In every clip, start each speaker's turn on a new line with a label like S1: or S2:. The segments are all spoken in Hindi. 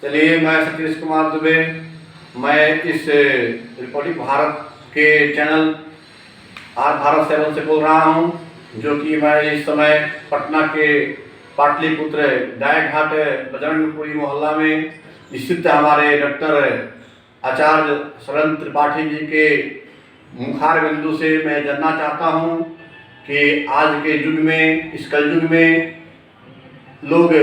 S1: चलिए, मैं सतीश कुमार दुबे। मैं इस रिपोर्टिंग भारत के चैनल आज भारत 7 से बोल रहा हूं, जो कि मैं इस समय पटना के पाटलिपुत्र गाय घाट बजरंगपुरी मोहल्ला में स्थित हमारे डॉक्टर आचार्य सुरेंद्र त्रिपाठी जी के मुखार बिंदु से मैं जानना चाहता हूं कि आज के युग में, इस कलयुग में लोग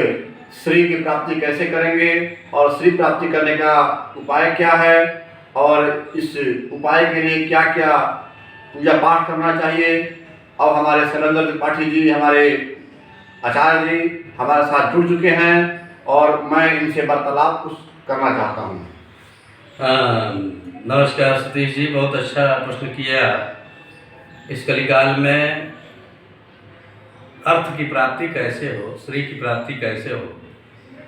S1: श्री की प्राप्ति कैसे करेंगे और श्री प्राप्ति करने का उपाय क्या है, और इस उपाय के लिए क्या क्या पूजा पाठ करना चाहिए। अब हमारे सुरेंद्र त्रिपाठी जी, हमारे आचार्य जी हमारे साथ जुड़ चुके हैं और मैं इनसे वार्तालाप कुछ करना चाहता हूँ।
S2: नमस्कार सतीश जी, बहुत अच्छा प्रश्न किया। इस कलिकाल में अर्थ की प्राप्ति कैसे हो, श्री की प्राप्ति कैसे हो,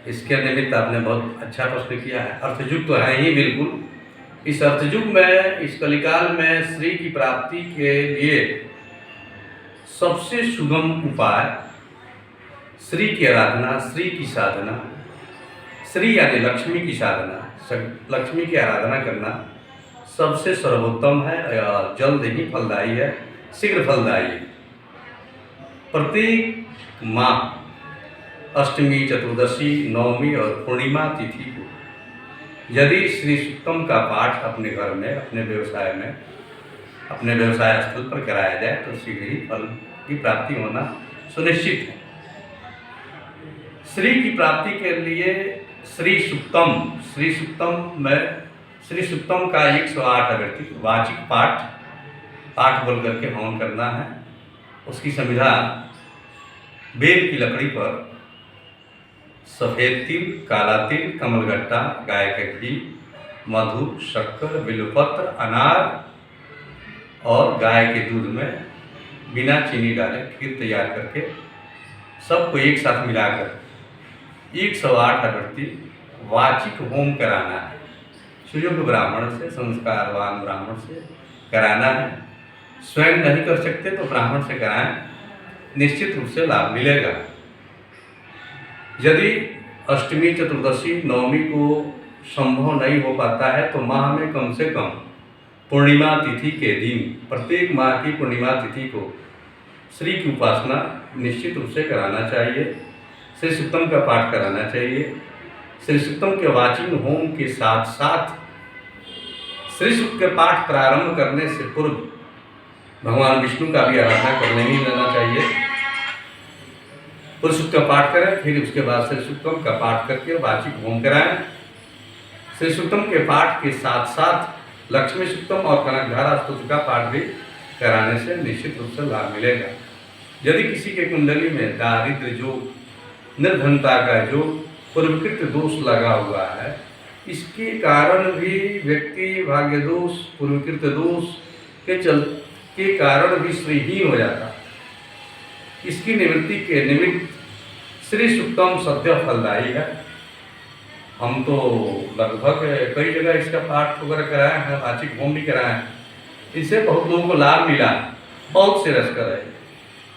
S2: इसके निमित्त आपने बहुत अच्छा प्रश्न किया है। अर्थयुग तो है ही बिल्कुल। इस अर्थयुग में, इस कलिकाल में श्री की प्राप्ति के लिए सबसे सुगम उपाय श्री की आराधना, श्री की साधना, श्री यानी लक्ष्मी की साधना, लक्ष्मी की आराधना करना सबसे सर्वोत्तम है और जल्द ही फलदायी है, शीघ्र फलदायी है। प्रत्येक माह अष्टमी, चतुर्दशी, नवमी और पूर्णिमा तिथि को यदि श्री सूक्तम का पाठ अपने घर में, अपने व्यवसाय में, अपने व्यवसाय स्थल पर कराया जाए तो शीघ्र ही फल की प्राप्ति होना सुनिश्चित है। श्री की प्राप्ति के लिए श्री सूक्तम में श्री सूक्तम का 108 अगरती वाचिक पाठ बोल करके हवन करना है। उसकी संविधा बेल की लकड़ी पर सफ़ेद तिल, काला तिल, कमलगट्टा, गाय का घी, मधु, शक्कर, बिल्वपत्र, अनार और गाय के दूध में बिना चीनी डाले खीर तैयार करके सबको एक साथ मिलाकर 108 अगरती वाचिक होम कराना है। सुयोग्य ब्राह्मण से, संस्कारवान ब्राह्मण से कराना है। स्वयं नहीं कर सकते तो ब्राह्मण से कराएं, निश्चित रूप से लाभ मिलेगा। यदि अष्टमी, चतुर्दशी, नवमी को संभव नहीं हो पाता है तो माह में कम से कम पूर्णिमा तिथि के दिन, प्रत्येक माह की पूर्णिमा तिथि को श्री की उपासना निश्चित रूप से कराना चाहिए। श्री सूक्तम का पाठ कराना चाहिए। श्री सूक्तम के वाचिक होम के साथ साथ श्री सूक्त के पाठ प्रारंभ करने से पूर्व भगवान विष्णु का भी आराधना करने ही लेना चाहिए। पूर्व सूक्त का पाठ करें, फिर उसके बाद श्री सूक्तम का पाठ करके वाचिक होम कराएं। श्री सूक्तम के पाठ के साथ साथ लक्ष्मी सूक्तम और कनकधारा स्तोत्र का पाठ भी कराने से निश्चित रूप से लाभ मिलेगा। यदि किसी के कुंडली में दारिद्र्य योग, निर्धनता का योग, पूर्वकृत दोष लगा हुआ है, इसके कारण भी व्यक्ति भाग्य दोष, पूर्वकृत दोष के कारण भी श्रीहीन हो जाता है। इसकी निवृत्ति के निमित्त श्री सूक्तम सद्य फलदायी है। हम तो लगभग कई जगह इसका पाठ वगैरह कराए हैं, वाचिक होम भी कराए हैं। इससे बहुत लोगों को लाभ मिला, बहुत से रस कराए।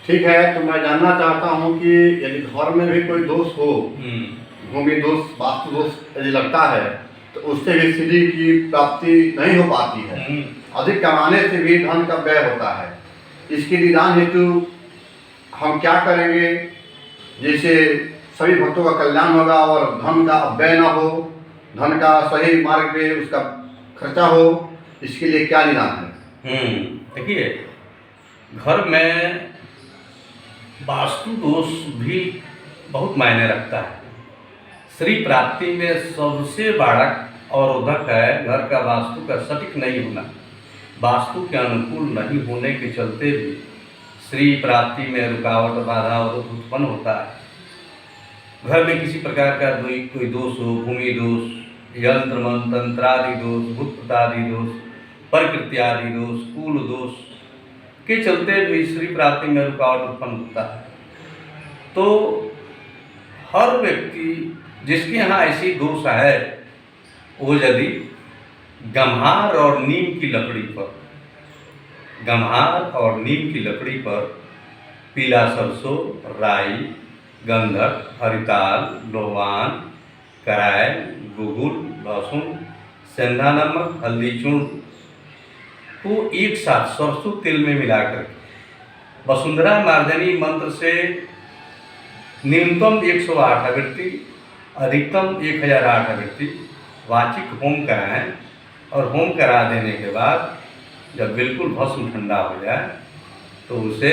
S1: ठीक है, तो मैं जानना चाहता हूँ कि यदि घर में भी कोई दोष हो, भूमि दोष, वास्तु दोष यदि लगता है तो उससे भी श्री की प्राप्ति नहीं हो पाती है। अधिक कमाने से भी धन का व्यय होता है। इसके निदान हेतु हम क्या करेंगे, जैसे सभी भक्तों का कल्याण होगा और धन का अपव्यय न हो, धन का सही मार्ग पे उसका खर्चा हो, इसके लिए क्या निदान है?
S2: देखिए, घर में वास्तु दोष भी बहुत मायने रखता है। श्री प्राप्ति में सबसे बाधक और उधक है घर का वास्तु का सटीक नहीं होना। वास्तु के अनुकूल नहीं होने के चलते भी श्री प्राप्ति में रुकावट, बाधा और उत्पन्न होता है। घर में किसी प्रकार का कोई दोष हो, भूमि दोष, यंत्र मंत्र तंत्रादि दोष, भूत आदि दोष, प्रकृति आदि दोष, कुल दोष के चलते भी श्री प्राप्ति में रुकावट उत्पन्न होता है। तो हर व्यक्ति जिसके यहाँ ऐसी दोष है, वो यदि गम्हार और नीम की लकड़ी पर पीला सरसों, राई, गंधक, हरिताल, लोवान, कराय, गुगुल, लहसुन, सेंधा नमक, हल्दी चूर्ण को एक साथ सरसों तेल में मिलाकर वसुंधरा मार्जनी मंत्र से न्यूनतम 108 आवृत्ति, अधिकतम 1008 आवृत्ति वाचिक होम कराएं और होम करा देने के बाद जब बिल्कुल भस्म ठंडा हो जाए तो उसे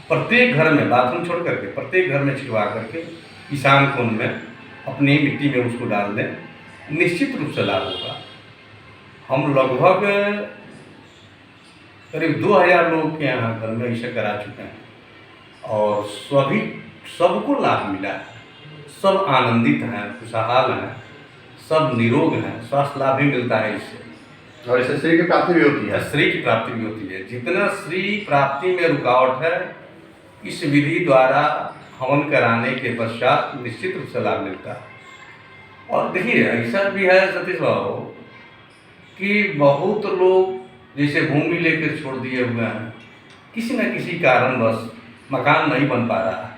S2: प्रत्येक घर में, बाथरूम छोड़ करके प्रत्येक घर में छिटवा करके ईशान कोण में अपनी मिट्टी में उसको डाल दें, निश्चित रूप से लाभ होगा। हम लगभग करीब 2000 लोग के यहाँ घर में इसे करा चुके हैं और सबको लाभ मिला है। सब आनंदित हैं, खुशहाल हैं, सब निरोग हैं, स्वास्थ्य लाभ भी मिलता है इससे।
S1: और इससे श्री की प्राप्ति भी होती है।
S2: श्री की प्राप्ति भी होती है। जितना श्री प्राप्ति में रुकावट है, इस विधि द्वारा हवन कराने के पश्चात निश्चित रूप से लाभ मिलता है। और देखिए ऐसा भी है सतीश बाबू कि बहुत लोग जैसे भूमि लेकर छोड़ दिए हुए हैं, किसी न किसी कारणवश मकान नहीं बन पा रहा है।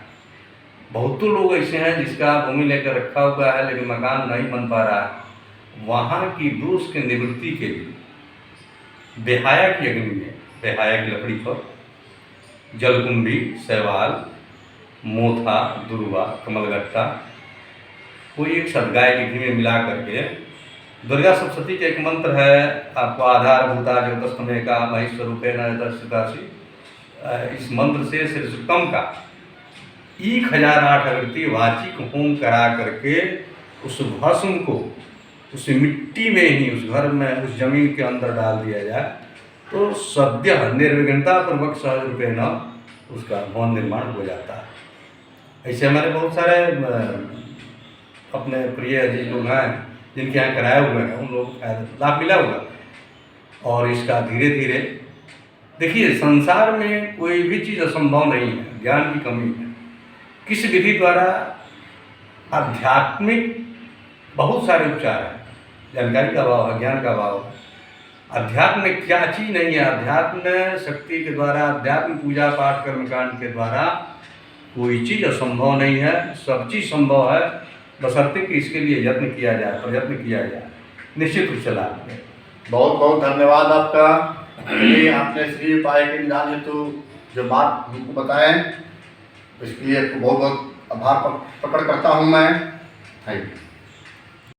S2: बहुत तो लोग ऐसे हैं जिसका भूमि लेकर रखा हुआ है लेकिन मकान नहीं बन पा रहा है। वहाँ की दोष के निवृत्ति के लिए बेहाया की अग्नि में, बेहाया की लकड़ी पर जलकुंभी, शैवाल, मोथा, दुर्वा, कमलगट्टा कोई एक सदगाय के घी में मिला करके, दुर्गा सप्तशती का एक मंत्र है आपको, आधारभूता ज्योतिषमय का महेश्वरूपेण दर्शितासी, इस मंत्र से श्री सुक्तम का 1008 आवृत्ति वाचिक होम करा करके उस भस्म को उस मिट्टी में ही उस घर में उस जमीन के अंदर डाल दिया जाए तो सद्य निर्विघ्नता पूर्वक सहज रूपेण उसका भवन निर्माण हो जाता है। ऐसे हमारे बहुत सारे अपने प्रिय अजीज लोग हैं जिनके यहाँ कराए हुए हैं, उन लोग लाभ मिला हुआ। और इसका धीरे धीरे देखिए, संसार में कोई भी चीज़ असंभव नहीं है, ज्ञान की कमी है। किस विधि द्वारा आध्यात्मिक बहुत सारे उपचार हैं, जानकारी का अभाव है, ज्ञान का अभाव है। अध्यात्म में क्या चीज़ नहीं है, अध्यात्म शक्ति के द्वारा, अध्यात्म पूजा पाठ कर्मकांड के द्वारा कोई चीज़ असंभव नहीं है, सब चीज़ संभव है, बशर्ते कि इसके लिए यत्न किया जाए, प्रयत्न किया जाए, निश्चित रूप से लाभ है।
S1: बहुत बहुत धन्यवाद आपका कि आपने श्री उपाय के निदान हेतु जो बात हमको बताएं, इसके लिए बहुत बहुत आभार प्रकट करता हूँ मैं। Thank you.